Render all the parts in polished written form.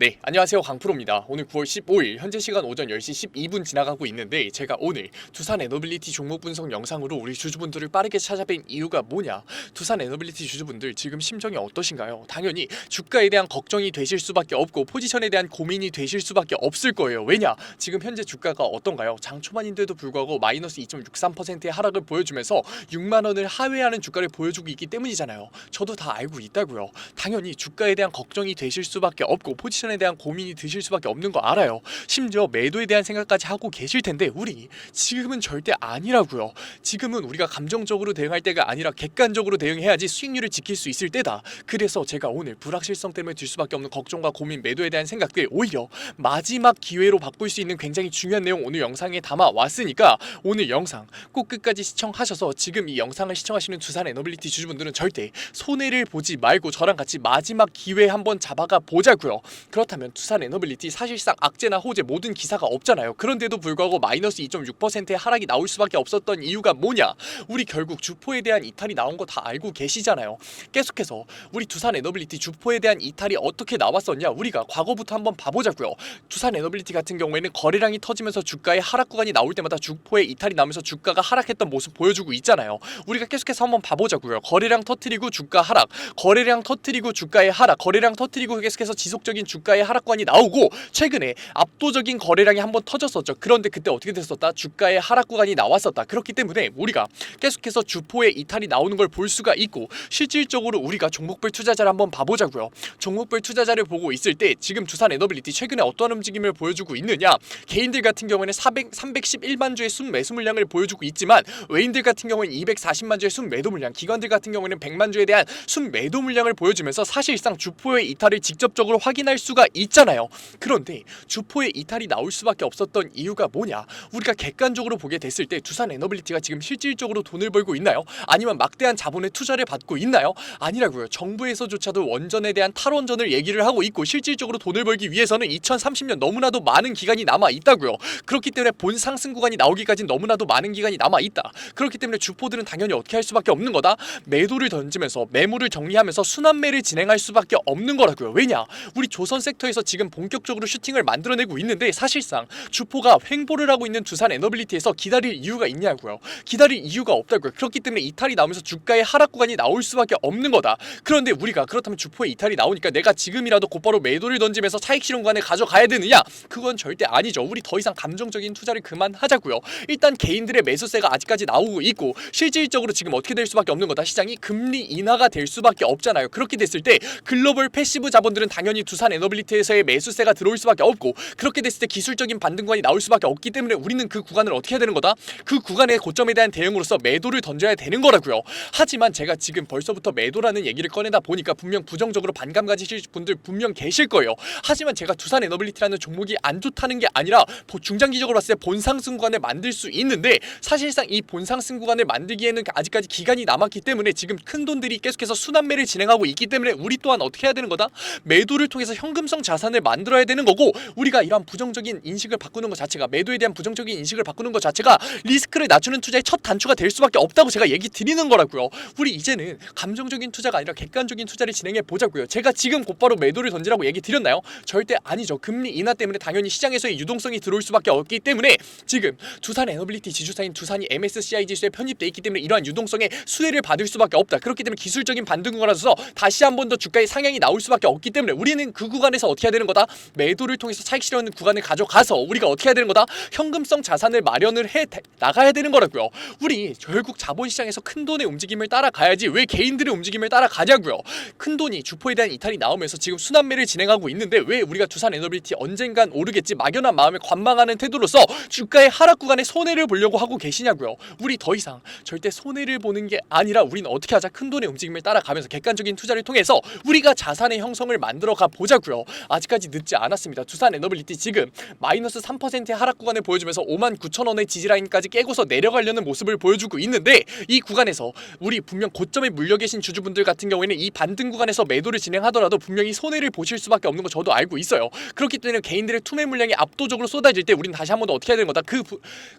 네, 안녕하세요. 강프로입니다. 오늘 9월 15일 현재 시간 오전 10시 12분 지나가고 있는데 제가 오늘 두산 에너빌리티 종목 분석 영상으로 우리 주주분들을 빠르게 찾아뵌 이유가 뭐냐? 두산 에너빌리티 주주분들 지금 심정이 어떠신가요? 당연히 주가에 대한 걱정이 되실 수밖에 없고 포지션에 대한 고민이 되실 수밖에 없을 거예요. 왜냐? 지금 현재 주가가 어떤가요? 장 초반인데도 불구하고 마이너스 2.63%의 하락을 보여주면서 6만 원을 하회하는 주가를 보여주고 있기 때문이잖아요. 저도 다 알고 있다고요. 당연히 주가에 대한 걱정이 되실 수밖에 없고 포지션에 대한 고민이 드실 수밖에 없는 거 알아요. 심지어 매도에 대한 생각까지 하고 계실 텐데 우리 지금은 절대 아니라고요. 지금은 우리가 감정적으로 대응할 때가 아니라 객관적으로 대응해야지 수익률을 지킬 수 있을 때다. 그래서 제가 오늘 불확실성 때문에 들 수밖에 없는 걱정과 고민, 매도에 대한 생각들 오히려 마지막 기회로 바꿀 수 있는 굉장히 중요한 내용 오늘 영상에 담아 왔으니까 오늘 영상 꼭 끝까지 시청하셔서 지금 이 영상을 시청하시는 두산 에너빌리티 주주분들은 절대 손해를 보지 말고 저랑 같이 마지막 기회 한번 잡아가 보자고요. 그렇다면 두산 에너빌리티 사실상 악재나 호재 모든 기사가 없잖아요. 그런데도 불구하고 마이너스 2.6%의 하락이 나올 수밖에 없었던 이유가 뭐냐? 우리 결국 주포에 대한 이탈이 나온 거 다 알고 계시잖아요. 계속해서 우리 두산 에너빌리티 주포에 대한 이탈이 어떻게 나왔었냐? 우리가 과거부터 한번 봐보자고요. 두산 에너빌리티 같은 경우에는 거래량이 터지면서 주가의 하락 구간이 나올 때마다 주포의 이탈이 나면서 주가가 하락했던 모습 보여주고 있잖아요. 우리가 계속해서 한번 봐보자고요. 거래량 터트리고 주가 하락, 거래량 터트리고 주가의 하락, 거래량 터트리고 계속해서 지속적인 주가의 하락관이 나오고 최근에 압도적인 거래량이 한번 터졌었죠. 그런데 그때 어떻게 됐었다? 주가의 하락 구간이 나왔었다. 그렇기 때문에 우리가 계속해서 주포의 이탈이 나오는 걸 볼 수가 있고 실질적으로 우리가 종목별 투자자를 한번 봐보자고요. 종목별 투자자를 보고 있을 때 지금 두산 에너빌리티 최근에 어떠한 움직임을 보여주고 있느냐? 개인들 같은 경우에는 311만 주의 순매수 물량을 보여주고 있지만 외인들 같은 경우에는 240만 주의 순매도 물량, 기관들 같은 경우에는 100만 주에 대한 순매도 물량을 보여주면서 사실상 주포의 이탈을 직접적으로 확인할 수가 있잖아요. 그런데 주포의 이탈이 나올 수밖에 없었던 이유가 뭐냐? 우리가 객관적으로 보게 됐을 때 두산 에너빌리티가 지금 실질적으로 돈을 벌고 있나요? 아니면 막대한 자본의 투자를 받고 있나요? 아니라고요. 정부에서조차도 원전에 대한 탈원전을 얘기를 하고 있고 실질적으로 돈을 벌기 위해서는 2030년 너무나도 많은 기간이 남아 있다고요. 그렇기 때문에 본 상승 구간이 나오기까지 너무나도 많은 기간이 남아 있다. 그렇기 때문에 주포들은 당연히 어떻게 할 수밖에 없는 거다. 매도를 던지면서 매물을 정리하면서 순환매를 진행할 수밖에 없는 거라고요. 왜냐? 우리 조선 섹터에서 지금 본격적으로 슈팅을 만들어내고 있는데 사실상 주포가 횡보를 하고 있는 두산 에너빌리티에서 기다릴 이유가 있냐고요. 기다릴 이유가 없다고요. 그렇기 때문에 이탈이 나오면서 주가의 하락 구간이 나올 수밖에 없는 거다. 그런데 우리가 그렇다면 주포의 이탈이 나오니까 내가 지금이라도 곧바로 매도를 던지면서 차익 실현 구간에 가져가야 되느냐? 그건 절대 아니죠. 우리 더 이상 감정적인 투자를 그만하자고요. 일단 개인들의 매수세가 아직까지 나오고 있고 실질적으로 지금 어떻게 될 수밖에 없는 거다. 시장이 금리 인하가 될 수밖에 없잖아요. 그렇게 됐을 때 글로벌 패시브 자본들은 당연히 두산 에너빌리티에서의 매수세가 들어올 수밖에 없고 그렇게 됐을 때 기술적인 반등 구간이 나올 수밖에 없기 때문에 우리는 그 구간을 어떻게 해야 되는 거다? 그 구간의 고점에 대한 대응으로서 매도를 던져야 되는 거라고요. 하지만 제가 지금 벌써부터 매도라는 얘기를 꺼내다 보니까 분명 부정적으로 반감 가지실 분들 분명 계실 거예요. 하지만 제가 두산 에너빌리티라는 종목이 안 좋다는 게 아니라 중장기적으로 봤을 때 본상승 구간을 만들 수 있는데 사실상 이 본상승 구간을 만들기에는 아직까지 기간이 남았기 때문에 지금 큰 돈들이 계속해서 순환매를 진행하고 있기 때문에 우리 또한 어떻게 해야 되는 거다? 매도를 통해서 현금성 자산을 만들어야 되는 거고 우리가 이러한 부정적인 인식을 바꾸는 것 자체가 매도에 대한 부정적인 인식을 바꾸는 것 자체가 리스크를 낮추는 투자의 첫 단추가 될 수밖에 없다고 제가 얘기 드리는 거라고요. 우리 이제는 감정적인 투자가 아니라 객관적인 투자를 진행해 보자고요. 제가 지금 곧바로 매도를 던지라고 얘기 드렸나요? 절대 아니죠. 금리 인하 때문에 당연히 시장에서의 유동성이 들어올 수밖에 없기 때문에 지금 두산 에너빌리티 지주사인 두산이 MSCI 지수에 편입돼 있기 때문에 이러한 유동성의 수혜를 받을 수밖에 없다. 그렇기 때문에 기술적인 반등 구간에서 다시 한 번 더 주가의 상향이 나올 수밖에 없기 때문에 우리는 그 구간에서 어떻게 해야 되는 거다? 매도를 통해서 차익 실현 구간을 가져가서 우리가 어떻게 해야 되는 거다? 현금성 자산을 마련을 해 나가야 되는 거라고요. 우리 결국 자본시장에서 큰 돈의 움직임을 따라가야지 왜 개인들의 움직임을 따라가냐고요. 큰 돈이 주포에 대한 이탈이 나오면서 지금 순환매를 진행하고 있는데 왜 우리가 두산 에너빌리티 언젠간 오르겠지 막연한 마음에 관망하는 태도로서 주가의 하락 구간에 손해를 보려고 하고 계시냐고요. 우리 더 이상 절대 손해를 보는 게 아니라 우리는 어떻게 하자? 큰 돈의 움직임을 따라가면서 객관적인 투자를 통해서 우리가 자산의 형성을 만들어가 보자고요. 아직까지 늦지 않았습니다. 두산 에너빌리티 지금 마이너스 3%의 하락 구간을 보여주면서 59,000원의 지지라인까지 깨고서 내려가려는 모습을 보여주고 있는데 이 구간에서 우리 분명 고점에 물려 계신 주주분들 같은 경우에는 이 반등 구간에서 매도를 진행하더라도 분명히 손해를 보실 수밖에 없는 거 저도 알고 있어요. 그렇기 때문에 개인들의 투매 물량이 압도적으로 쏟아질 때 우리는 다시 한 번 더 어떻게 해야 되는 거다? 그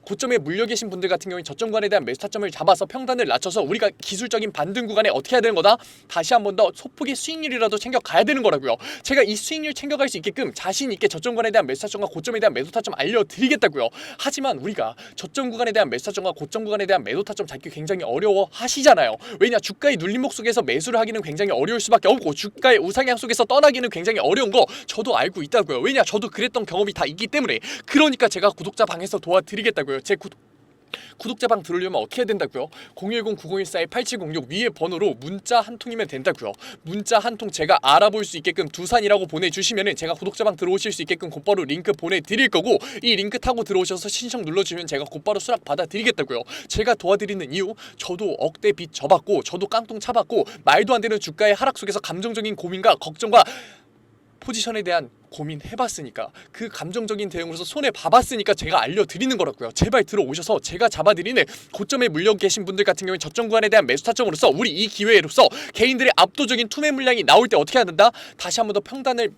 고점에 물려 계신 분들 같은 경우에 저점 구간에 대한 매수 타점을 잡아서 평단을 낮춰서 우리가 기술적인 반등 구간에 어떻게 해야 되는 거다? 다시 한 번 더 소폭의 수익률이라도 챙겨 가야 되는 거라고요. 제가 이 수익률 챙겨갈 수 있게끔 자신 있게 저점 구간에 대한 매수 타점과 고점에 대한 매도 타점 알려드리겠다고요. 하지만 우리가 저점 구간에 대한 매수 타점과 고점 구간에 대한 매도 타점 잡기 굉장히 어려워 하시잖아요. 왜냐, 주가의 눌림목 속에서 매수를 하기는 굉장히 어려울 수밖에 없고 주가의 우상향 속에서 떠나기는 굉장히 어려운 거 저도 알고 있다고요. 왜냐, 저도 그랬던 경험이 다 있기 때문에. 그러니까 제가 구독자 방에서 도와드리겠다고요. 제 구독자 방 들으려면 어떻게 해야 된다고요? 010-9014-8706 위에 번호로 문자 한 통이면 된다고요. 문자 한 통 제가 알아볼 수 있게끔 두산이라고 보내주시면은 제가 구독자 방 들어오실 수 있게끔 곧바로 링크 보내드릴 거고, 이 링크 타고 들어오셔서 신청 눌러주시면 제가 곧바로 수락 받아드리겠다고요. 제가 도와드리는 이유, 저도 억대 빚 져봤고 저도 깡통 차봤고 말도 안 되는 주가의 하락 속에서 감정적인 고민과 걱정과 포지션에 대한 고민해봤으니까, 그 감정적인 대응으로서 손해봐봤으니까 제가 알려드리는 거라고요. 제발 들어오셔서 제가 잡아드리는 고점에 물려 계신 분들 같은 경우에 저점 구간에 대한 매수 타점으로서 우리 이 기회로서 개인들의 압도적인 투매 물량이 나올 때 어떻게 해야 된다? 다시 한 번 더 평단을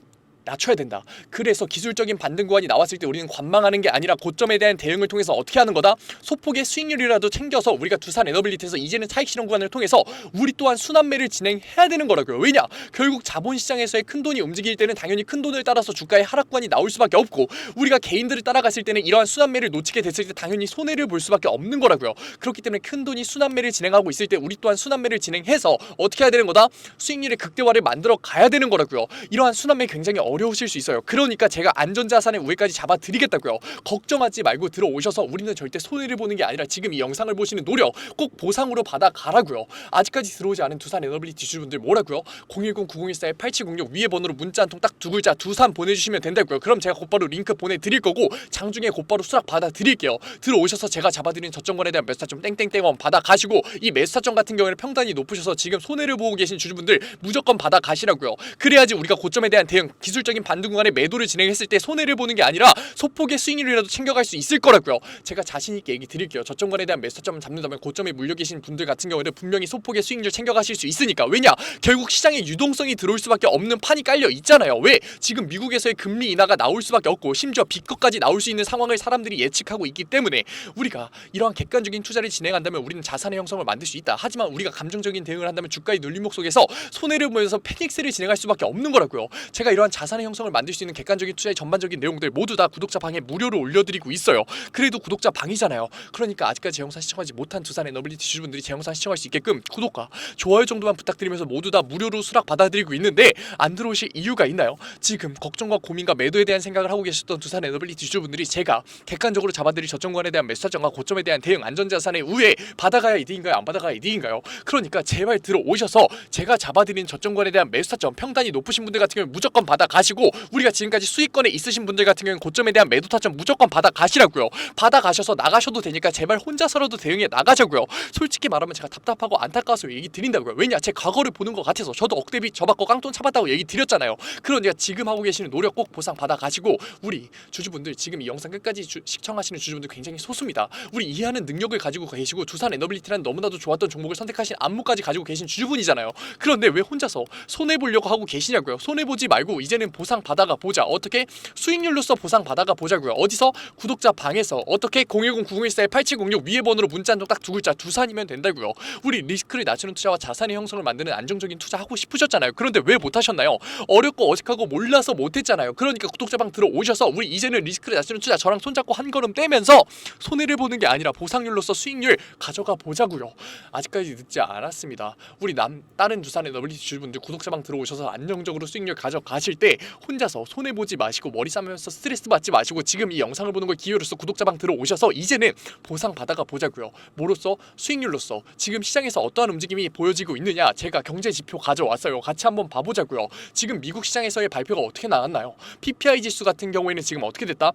낮춰야 된다. 그래서 기술적인 반등 구간이 나왔을 때 우리는 관망하는 게 아니라 고점에 대한 대응을 통해서 어떻게 하는 거다? 소폭의 수익률이라도 챙겨서 우리가 두산 에너빌리티에서 이제는 차익 실현 구간을 통해서 우리 또한 순환매를 진행해야 되는 거라고요. 왜냐? 결국 자본시장에서의 큰 돈이 움직일 때는 당연히 큰 돈을 따라서 주가의 하락 구간이 나올 수밖에 없고, 우리가 개인들을 따라갔을 때는 이러한 순환매를 놓치게 됐을 때 당연히 손해를 볼 수밖에 없는 거라고요. 그렇기 때문에 큰 돈이 순환매를 진행하고 있을 때 우리 또한 순환매를 진행해서 어떻게 해야 되는 거다? 수익률의 극대화를 만들어 가야 되는 거라고요. 이러한 순환매 굉장히 어려우실 수 있어요. 그러니까 제가 안전자산의 우회까지 잡아드리겠다고요. 걱정하지 말고 들어오셔서 우리는 절대 손해를 보는 게 아니라 지금 이 영상을 보시는 노력 꼭 보상으로 받아가라고요. 아직까지 들어오지 않은 두산 에너빌리티 주주분들 뭐라고요? 010-9014-8706 위에 번호로 문자 한 통 딱 두 글자 두산 보내주시면 된다고요. 그럼 제가 곧바로 링크 보내드릴 거고 장중에 곧바로 수락 받아드릴게요. 들어오셔서 제가 잡아드리는 저점권에 대한 매수타점 땡땡땡원 받아가시고, 이 매수타점 같은 경우에는 평단이 높으셔서 지금 손해를 보고 계신 주주분들 무조건 받아가시라고요. 그래야지 우리가 고점에 대한 대응, 기술적인 반등 구간에 매도를 진행했을 때 손해를 보는 게 아니라 소폭의 수익률이라도 챙겨갈 수 있을 거라고요. 제가 자신있게 얘기 드릴게요. 저점권에 대한 매수타점을 잡는다면 고점에 물려 계신 분들 같은 경우에는 분명히 소폭의 수익률 챙겨가실 수 있으니까. 왜냐? 결국 시장에 유동성이 들어올 수밖에 없는 판이 깔려 있잖아요. 왜? 지금 미국에서의 금리 인하가 나올 수밖에 없고 심지어 빚것까지 나올 수 있는 상황을 사람들이 예측하고 있기 때문에 우리가 이러한 객관적인 투자를 진행한다면 우리는 자산의 형성을 만들 수 있다. 하지만 우리가 감정적인 대응을 한다면 주가의 눌림목 속에서 손해를 보면서 패닉스를 진행할 수밖에 없는 거라고요. 제가 이러한 자산의 형성을 만들 수 있는 객관적인 투자의 전반적인 내용들 모두 다 구독자 방에 무료로 올려드리고 있어요. 그래도 구독자 방이잖아요. 그러니까 아직까지 제 영상 시청하지 못한 두산 에너빌리티 주주분들이 제 영상 시청할 수 있게끔 구독과 좋아요 정도만 부탁드리면서 모두 다 무료로 수락 받아드리고 있는데, 안 들어오실 이유가 있나요? 지금 걱정과 고민과 매도에 대한 생각을 하고 계셨던 두산 에너빌리티 주주분들이 제가 객관적으로 잡아드릴 저점권에 대한 매수타점과 고점에 대한 대응, 안전자산의 우회 받아가야 이득인가요? 안 받아가야 이득인가요? 그러니까 제발 들어오셔서 제가 잡아드린 저점권에 대한 매수타점, 평단이 높으신 분들 같은 경우는 무조건 받아가시고, 우리가 지금까지 수익권에 있으신 분들 같은 경우는 고점에 대한 매도타점 무조건 받아가시라고요. 받아가셔서 나가셔도 되니까 제발 혼자서라도 대응해 나가자고요. 솔직히 말하면 제가 답답하고 안타까워서 얘기 드린다고요. 왜냐? 제 과거를 보는 것 같아서. 저도 억대빚 져봤고 깡돈 차봤다고 얘기 드렸잖아요. 그러니까 지금 하고 계시는 노력 꼭 보상 받아가시고, 우리 주주분들 지금 이 영상 끝까지 시청하시는 주주분들 굉장히 소수입니다. 우리 이해하는 능력을 가지고 계시고 두산 에너빌리티라는 너무나도 좋았던 종목을 선택하신 안목까지 가지고 계신 주주분이잖아요. 그런데 왜 혼자서 손해보려고 하고 계시냐고요. 손해보지 말고 이제는 보상 받아가 보자. 어떻게? 수익률로서 보상 받아가 보자고요. 어디서? 구독자 방에서. 어떻게? 010-9014-8706 위에 번호로 문자 한 통 딱 두 글자 두산이면 된다고요. 우리 리스크를 낮추는 투자와 자산의 형성을 만드는 안정적인 투자 하고 싶으셨잖아요. 그런데 왜 못하셨나요? 어렵고 어색하고 몰라서 못했잖아요. 그러니까 구독자 방 들어오셔서 우리 이제는 리스크를 낮추는 투자 저랑 손잡고 한 걸음 떼면서 손해를 보는 게 아니라 보상률로서 수익률 가져가 보자고요. 아직까지 늦지 않았습니다. 우리 다른 두산 에너빌리티 주주분들 구독자 방 들어오셔서 안정적으로 수익률 가져가실 때 혼자서 손해보지 마시고 머리 싸면서 스트레스 받지 마시고 지금 이 영상을 보는 걸 기회로서 구독자 방 들어오셔서 이제는 보상 받아가 보자고요. 뭐로써? 수익률로서. 지금 시장에서 어떠한 움직임이 보여지고 있느냐, 제가 경제 지표 가져왔어요. 같이 한번 봐보자고요. 지금 미국 시장에서의 발표가 어떻게 나왔나요? PPI 지수 같은 경우에는 지금 어떻게 됐다?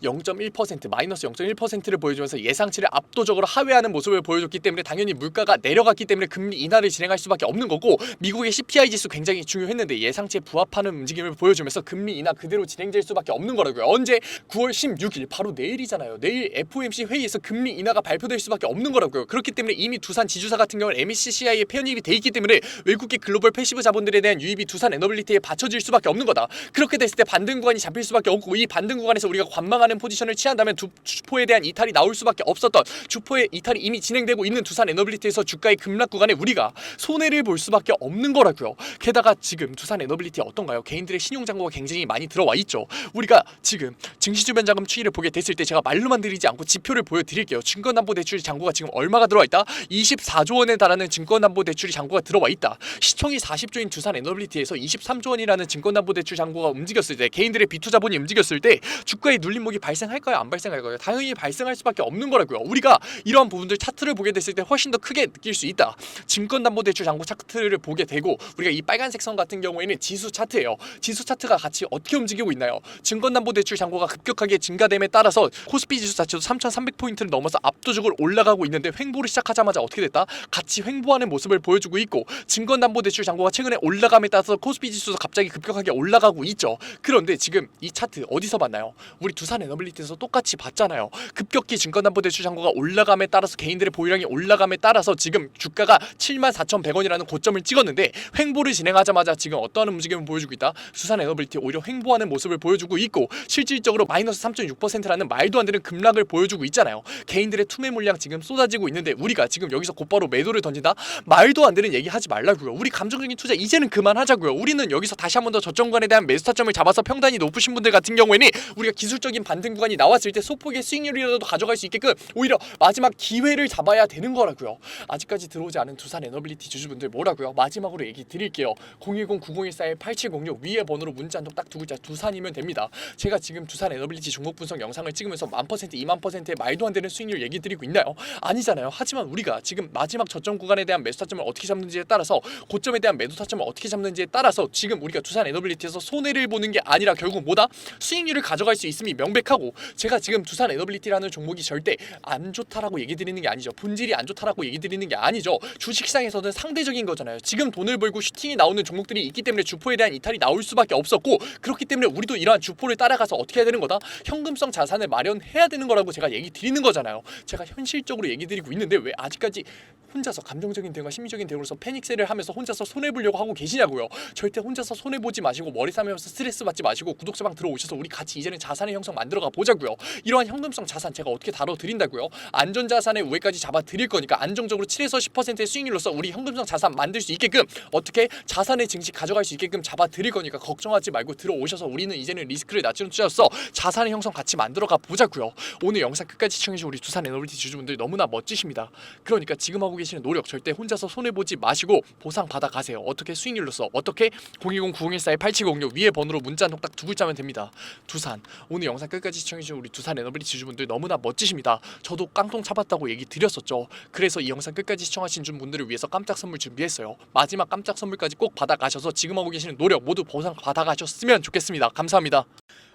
0.1% 마이너스 0.1%를 보여주면서 예상치를 압도적으로 하회하는 모습을 보여줬기 때문에 당연히 물가가 내려갔기 때문에 금리 인하를 진행할 수밖에 없는 거고, 미국의 CPI 지수 굉장히 중요했는데 예상치에 부합하는 움직임을 보여주면서 금리 인하 그대로 진행될 수밖에 없는 거라고요. 언제? 9월 16일 바로 내일이잖아요. 내일 FOMC 회의에서 금리 인하가 발표될 수밖에 없는 거라고요. 그렇기 때문에 이미 두산 지주사 같은 경우는 MSCI에 편입이 돼 있기 때문에 외국계 글로벌 패시브 자본들에 대한 유입이 두산 에너빌리티에 받쳐질 수밖에 없는 거다. 그렇게 됐을 때 반등 구간이 잡힐 수밖에 없고, 이 반등 구간에서 우리가 전망하는 포지션을 취한다면 주포에 대한 이탈이 나올 수밖에 없었던, 주포의 이탈이 이미 진행되고 있는 두산 에너빌리티에서 주가의 급락 구간에 우리가 손해를 볼 수밖에 없는 거라고요. 게다가 지금 두산 에너빌리티 어떤가요? 개인들의 신용 잔고가 굉장히 많이 들어와 있죠. 우리가 지금 증시 주변 자금 추이를 보게 됐을 때 제가 말로만 드리지 않고 지표를 보여드릴게요. 증권담보대출 잔고가 지금 얼마가 들어와 있다? 24조 원에 달하는 증권담보대출이 잔고가 들어와 있다. 시총이 40조인 두산 에너빌리티에서 23조 원이라는 증권담보대출 잔고가 움직였을 때, 개인들의 비투자본이 움직였을 때 주가의 눌림목이 발생할까요? 안 발생할까요? 당연히 발생할 수밖에 없는 거라고요. 우리가 이러한 부분들 차트를 보게 됐을 때 훨씬 더 크게 느낄 수 있다. 증권담보대출 잔고 차트를 보게 되고, 우리가 이 빨간색 선 같은 경우에는 지수 차트예요. 지수 차트가 같이 어떻게 움직이고 있나요? 증권담보대출 잔고가 급격하게 증가됨에 따라서 코스피 지수 자체도 3,300포인트를 넘어서 압도적으로 올라가고 있는데, 횡보를 시작하자마자 어떻게 됐다? 같이 횡보하는 모습을 보여주고 있고, 증권담보대출 잔고가 최근에 올라감에 따라서 코스피 지수도 갑자기 급격하게 올라가고 있죠. 그런데 지금 이 차트 어디서 봤나요? 우리 두산 에너빌리티에서 똑같이 봤잖아요. 급격히 증권담보대출 잔고가 올라감에 따라서 개인들의 보유량이 올라감에 따라서 지금 주가가 74,100원이라는 고점을 찍었는데, 횡보를 진행하자마자 지금 어떠한 움직임을 보여주고 있다? 두산 에너빌리티 오히려 횡보하는 모습을 보여주고 있고, 실질적으로 마이너스 3.6%라는 말도 안 되는 급락을 보여주고 있잖아요. 개인들의 투매 물량 지금 쏟아지고 있는데 우리가 지금 여기서 곧바로 매도를 던진다? 말도 안 되는 얘기 하지 말라고요. 우리 감정적인 투자 이제는 그만하자고요. 우리는 여기서 다시 한 번 더 저점 구간에 대한 매수 타점을 잡아서 평단이 높으신 분들 같은 경우에는 우리가 기술적인 반등 구간이 나왔을 때 소폭의 수익률이라도 가져갈 수 있게끔 오히려 마지막 기회를 잡아야 되는 거라고요. 아직까지 들어오지 않은 두산 에너빌리티 주주분들 뭐라고요? 마지막으로 얘기 드릴게요. 010-9014-8706 위에 번호로 문자 한 통 딱 두 글자 두산이면 됩니다. 제가 지금 두산 에너빌리티 종목 분석 영상을 찍으면서 1000%, 20000%의 말도 안 되는 수익률 얘기 드리고 있나요? 아니잖아요. 하지만 우리가 지금 마지막 저점 구간에 대한 매수 타점을 어떻게 잡는지에 따라서, 고점에 대한 매도 타점을 어떻게 잡는지에 따라서 지금 우리가 두산 에너빌리티에서 손해를 보는 게 아니라 결국 뭐다? 수익률을 가져갈 수 있음이 명백하고, 제가 지금 두산 에너빌리티라는 종목이 절대 안 좋다라고 얘기 드리는 게 아니죠. 본질이 안 좋다라고 얘기 드리는 게 아니죠. 주식시장에서는 상대적인 거잖아요. 지금 돈을 벌고 슈팅이 나오는 종목들이 있기 때문에 주포에 대한 이탈이 나올 수밖에 없었고, 그렇기 때문에 우리도 이러한 주포를 따라가서 어떻게 해야 되는 거다? 현금성 자산을 마련해야 되는 거라고 제가 얘기 드리는 거잖아요. 제가 현실적으로 얘기 드리고 있는데 왜 아직까지 혼자서 감정적인 대응과 심리적인 대응으로서 패닉세를 하면서 혼자서 손해보려고 하고 계시냐고요. 절대 혼자서 손해보지 마시고 머리 싸매면서 스트레스 받지 마시고 구독자방 들어오셔서 우리 같이 이제는 자산의 형성 만들어가 보자고요. 이러한 현금성 자산 제가 어떻게 다뤄드린다고요. 안전자산의 우회까지 잡아드릴 거니까 안정적으로 7에서 10%의 수익률로서 우리 현금성 자산 만들 수 있게끔, 어떻게 자산의 증시 가져갈 수 있게끔 잡아드릴 거니까 걱정하지 말고 들어오셔서 우리는 이제는 리스크를 낮추는 투자로서 자산의 형성 같이 만들어가 보자고요. 오늘 영상 끝까지 시청해주신 우리 두산 에너빌리티 주주분들 너무나 멋지십니다. 그러니까 지금 하고 계시는 노력 절대 혼자서 손해보지 마시고 보상 받아가세요. 어떻게? 수익률로서 어떻게? 010-9014-8706 위에 번호로 문자 한 통 딱 두 글자면 됩니다. 두산. 오늘 영상 끝까지 시청해주신 우리 두산 에너빌리티 주주분들 너무나 멋지십니다. 저도 깡통 차봤다고 얘기 드렸었죠. 그래서 이 영상 끝까지 시청하신 분들을 위해서 깜짝 선물 준비했어요. 마지막 깜짝 선물까지 꼭 받아가셔서 지금 하고 계시는 노력 모두 보상 받아가셨으면 좋겠습니다. 감사합니다.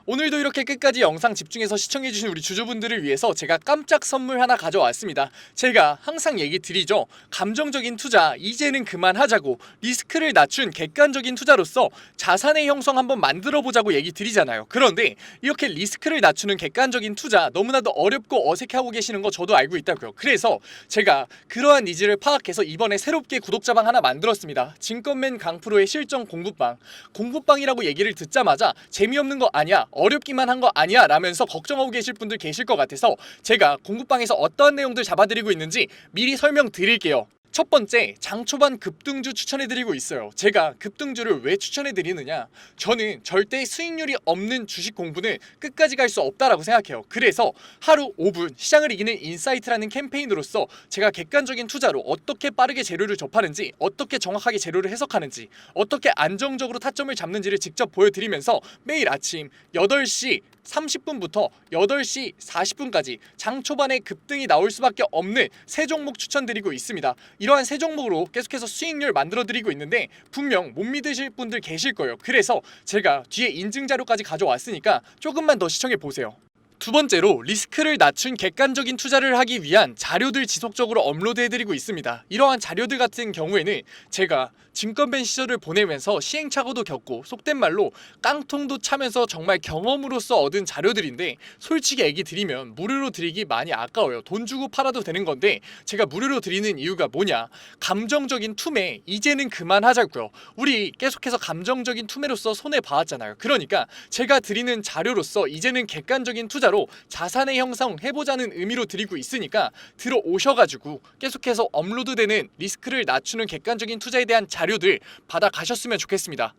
오늘도 이렇게 끝까지 영상 집중해서 시청해주신 우리 주주분들을 위해서 제가 깜짝 선물 하나 가져왔습니다. 제가 항상 얘기 드리죠. 감정적인 투자 이제는 그만하자고, 리스크를 낮춘 객관적인 투자로서 자산의 형성 한번 만들어보자고 얘기 드리잖아요. 그런데 이렇게 리스크를 낮추는 객관적인 투자 너무나도 어렵고 어색해하고 계시는 거 저도 알고 있다고요. 그래서 제가 그러한 니즈를 파악해서 이번에 새롭게 구독자방 하나 만들었습니다. 증권맨 강프로의 실전 공부방. 공부방이라고 얘기를 듣자마자 재미없는 거 아니야, 어렵기만 한 거 아니야 라면서 걱정하고 계실 분들 계실 것 같아서 제가 공부방에서 어떤 내용들 잡아드리고 있는지 미리 설명드릴게요. 첫 번째, 장초반 급등주 추천해드리고 있어요. 제가 급등주를 왜 추천해드리느냐, 저는 절대 수익률이 없는 주식 공부는 끝까지 갈 수 없다라고 생각해요. 그래서 하루 5분 시장을 이기는 인사이트라는 캠페인으로서 제가 객관적인 투자로 어떻게 빠르게 재료를 접하는지, 어떻게 정확하게 재료를 해석하는지, 어떻게 안정적으로 타점을 잡는지를 직접 보여드리면서 매일 아침 8시 30분부터 8시 40분까지 장 초반에 급등이 나올 수밖에 없는 세 종목 추천드리고 있습니다. 이러한 세 종목으로 계속해서 수익률 만들어드리고 있는데 분명 못 믿으실 분들 계실 거예요. 그래서 제가 뒤에 인증 자료까지 가져왔으니까 조금만 더 시청해보세요. 두 번째로, 리스크를 낮춘 객관적인 투자를 하기 위한 자료들 지속적으로 업로드해드리고 있습니다. 이러한 자료들 같은 경우에는 제가 증권맨 시절을 보내면서 시행착오도 겪고 속된 말로 깡통도 차면서 정말 경험으로서 얻은 자료들인데, 솔직히 얘기 드리면 무료로 드리기 많이 아까워요. 돈 주고 팔아도 되는 건데 제가 무료로 드리는 이유가 뭐냐, 감정적인 투매 이제는 그만하자고요. 우리 계속해서 감정적인 투매로서 손해봐왔잖아요. 그러니까 제가 드리는 자료로서 이제는 객관적인 투자, 투자로 자산의 형성 해보자는 의미로 드리고 있으니까 들어오셔가지고 계속해서 업로드되는 리스크를 낮추는 객관적인 투자에 대한 자료들 받아가셨으면 좋겠습니다.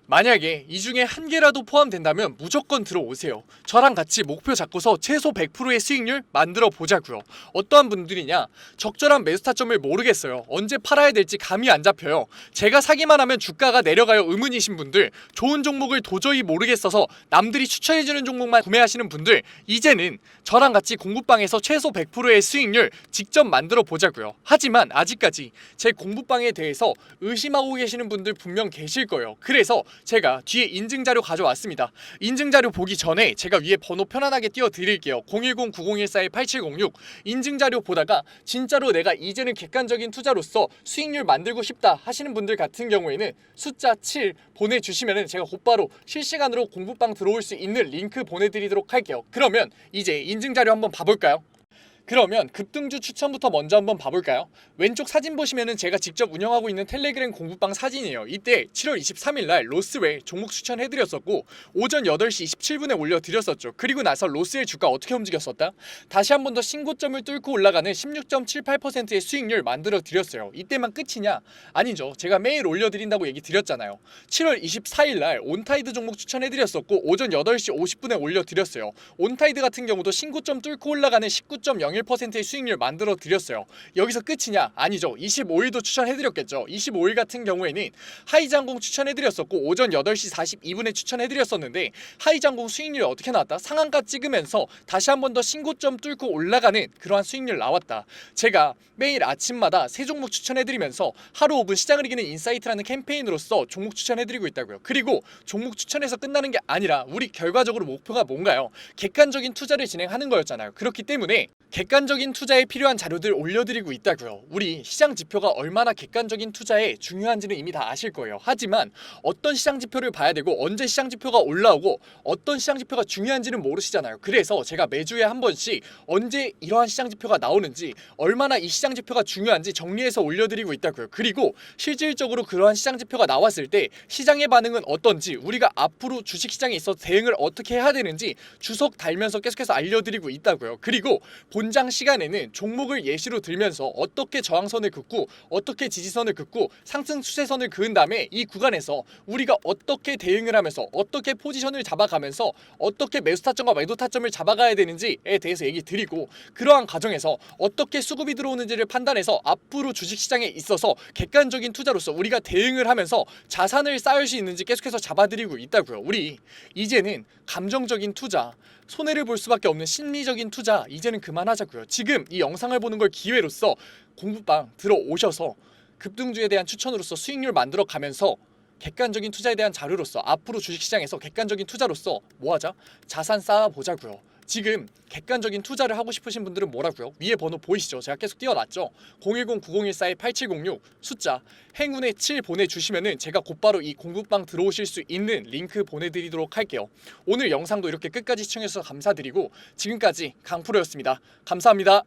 만약에 이 중에 한 개라도 포함된다면 무조건 들어오세요. 저랑 같이 목표 잡고서 최소 100%의 수익률 만들어 보자고요. 어떠한 분들이냐? 적절한 매수 타점을 모르겠어요. 언제 팔아야 될지 감이 안 잡혀요. 제가 사기만 하면 주가가 내려가요 의문이신 분들, 좋은 종목을 도저히 모르겠어서 남들이 추천해주는 종목만 구매하시는 분들, 이제는 저랑 같이 공부방에서 최소 100%의 수익률 직접 만들어 보자고요. 하지만 아직까지 제 공부방에 대해서 의심하고 계시는 분들 분명 계실 거예요. 그래서 제가 뒤에 인증자료 가져왔습니다. 인증자료 보기 전에 제가 위에 번호 편안하게 띄워드릴게요. 010-9014-8706. 인증자료 보다가 진짜로 내가 이제는 객관적인 투자로서 수익률 만들고 싶다 하시는 분들 같은 경우에는 숫자 7 보내주시면 제가 곧바로 실시간으로 공부방 들어올 수 있는 링크 보내드리도록 할게요. 그러면 이제 인증자료 한번 봐볼까요? 그러면 급등주 추천부터 먼저 한번 봐볼까요? 왼쪽 사진 보시면은 제가 직접 운영하고 있는 텔레그램 공부방 사진이에요. 이때 7월 23일날 로스웰 종목 추천해드렸었고 오전 8시 27분에 올려드렸었죠. 그리고 나서 로스웰 주가 어떻게 움직였었다? 다시 한 번 더 신고점을 뚫고 올라가는 16.78%의 수익률 만들어드렸어요. 이때만 끝이냐? 아니죠. 제가 매일 올려드린다고 얘기 드렸잖아요. 7월 24일날 온타이드 종목 추천해드렸었고 오전 8시 50분에 올려드렸어요. 온타이드 같은 경우도 신고점 뚫고 올라가는 19.01%의 수익률 만들어 드렸어요. 여기서 끝이냐? 아니죠. 25일도 추천해드렸겠죠. 25일 같은 경우에는 하이장공 추천해드렸었고 오전 8시 42분에 추천해드렸었는데 하이장공 수익률이 어떻게 나왔다? 상한가 찍으면서 다시 한 번 더 신고점 뚫고 올라가는 그러한 수익률 나왔다. 제가 매일 아침마다 새 종목 추천해드리면서 하루 5분 시장을 이기는 인사이트라는 캠페인으로서 종목 추천해드리고 있다고요. 그리고 종목 추천해서 끝나는 게 아니라 우리 결과적으로 목표가 뭔가요? 객관적인 투자를 진행하는 거였잖아요. 그렇기 때문에 객관적인 투자에 필요한 자료들 올려드리고 있다고요. 우리 시장 지표가 얼마나 객관적인 투자에 중요한지는 이미 다 아실 거예요. 하지만 어떤 시장 지표를 봐야 되고 언제 시장 지표가 올라오고 어떤 시장 지표가 중요한지는 모르시잖아요. 그래서 제가 매주에 한 번씩 언제 이러한 시장 지표가 나오는지 얼마나 이 시장 지표가 중요한지 정리해서 올려드리고 있다고요. 그리고 실질적으로 그러한 시장 지표가 나왔을 때 시장의 반응은 어떤지, 우리가 앞으로 주식시장에 있어서 대응을 어떻게 해야 되는지 주석 달면서 계속해서 알려드리고 있다고요. 그리고 본장 시간에는 종목을 예시로 들면서 어떻게 저항선을 긋고 어떻게 지지선을 긋고 상승 추세선을 그은 다음에 이 구간에서 우리가 어떻게 대응을 하면서 어떻게 포지션을 잡아가면서 어떻게 매수 타점과 매도 타점을 잡아가야 되는지에 대해서 얘기 드리고, 그러한 과정에서 어떻게 수급이 들어오는지를 판단해서 앞으로 주식시장에 있어서 객관적인 투자로서 우리가 대응을 하면서 자산을 쌓을 수 있는지 계속해서 잡아드리고 있다고요. 우리 이제는 감정적인 투자, 손해를 볼 수밖에 없는 심리적인 투자 이제는 그만하자고요. 지금 이 영상을 보는 걸 기회로서 공부방 들어오셔서 급등주에 대한 추천으로서 수익률 만들어 가면서 객관적인 투자에 대한 자료로서 앞으로 주식시장에서 객관적인 투자로서 뭐하자? 자산 쌓아보자고요. 지금 객관적인 투자를 하고 싶으신 분들은 뭐라고요? 위에 번호 보이시죠? 제가 계속 띄워놨죠? 010-9014-8706 숫자 행운의 7 보내주시면은 제가 곧바로 이 공부방 들어오실 수 있는 링크 보내드리도록 할게요. 오늘 영상도 이렇게 끝까지 시청해주셔서 감사드리고 지금까지 강프로였습니다. 감사합니다.